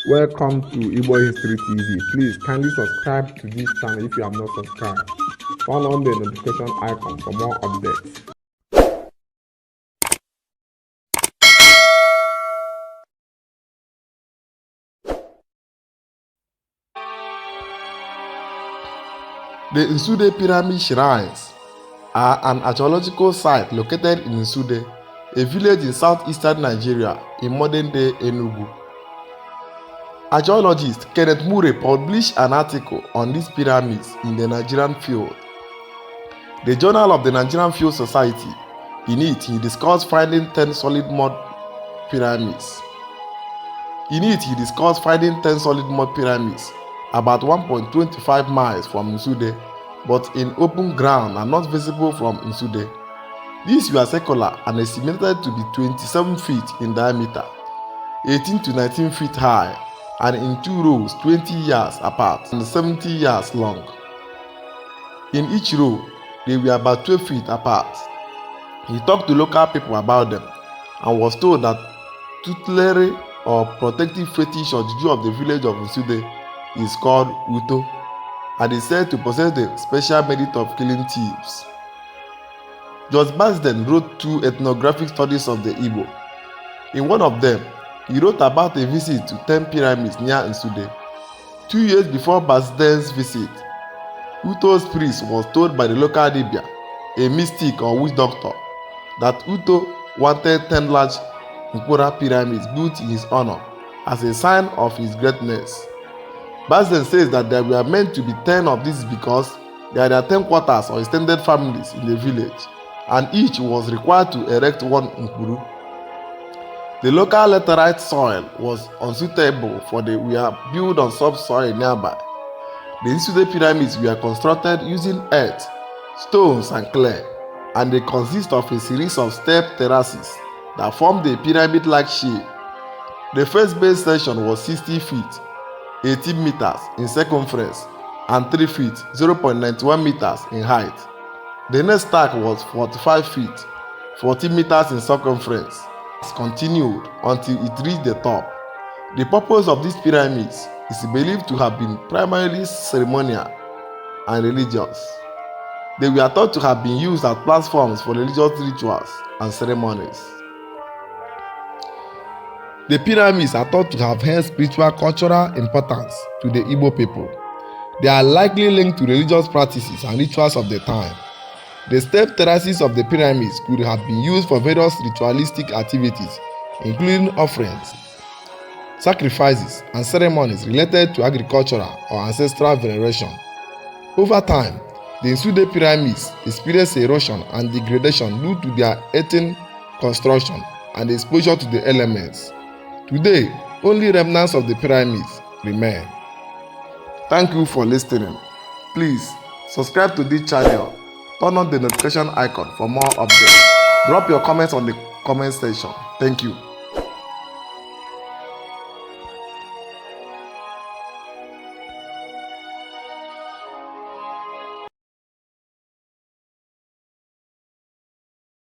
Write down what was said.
Welcome to Igbo History TV. Please kindly subscribe to this channel if you have not subscribed. Turn on the notification icon for more updates. The Nsude Pyramid Shrines are an archaeological site located in Nsude, a village in southeastern Nigeria in modern-day Enugu. Archaeologist Kenneth Murray published an article on these pyramids in the Nigerian Field. The Journal of the Nigerian Field Society. In it, he discussed finding 10 solid mud pyramids. About 1.25 miles from Nsude, but in open ground and not visible from Nsude. These were circular and estimated to be 27 feet in diameter, 18 to 19 feet high, and in two rows 20 yards apart and 70 yards long. In each row, they were about 12 feet apart. He talked to local people about them and was told that tutelary or protective fetish or juju of the village of Nsude is called Uto, and is said to possess the special merit of killing thieves. George Basden wrote 2 ethnographic studies of the Igbo. In one of them, he wrote about a visit to 10 pyramids near Nsude. 2 years before Basden's visit, Uto's priest was told by the local Dibia, a mystic or witch doctor, that Uto wanted 10 large Nkura pyramids built in his honor as a sign of his greatness. Basden says that there were meant to be 10 of these because there are 10 quarters or extended families in the village, and each was required to erect one Nkuru. The local laterite soil was unsuitable for they were built on subsoil nearby. The Nsude pyramids were constructed using earth, stones, and clay, and they consist of a series of step terraces that formed a pyramid-like shape. The first base section was 60 feet, 18 meters in circumference, and 3 feet, 0.91 meters in height. The next stack was 45 feet, 14 meters in circumference. Continued until it reached the top. The purpose of these pyramids is believed to have been primarily ceremonial and religious. They were thought to have been used as platforms for religious rituals and ceremonies. The pyramids are thought to have held spiritual cultural importance to the Igbo people. They are likely linked to religious practices and rituals of the time. The step terraces of the pyramids could have been used for various ritualistic activities, including offerings, sacrifices, and ceremonies related to agricultural or ancestral veneration. Over time, the Nsude pyramids experienced erosion and degradation due to their earthen construction and exposure to the elements. Today, only remnants of the pyramids remain. Thank you for listening. Please subscribe to this channel. Turn on the notification icon for more updates. Drop your comments on the comment section. Thank you.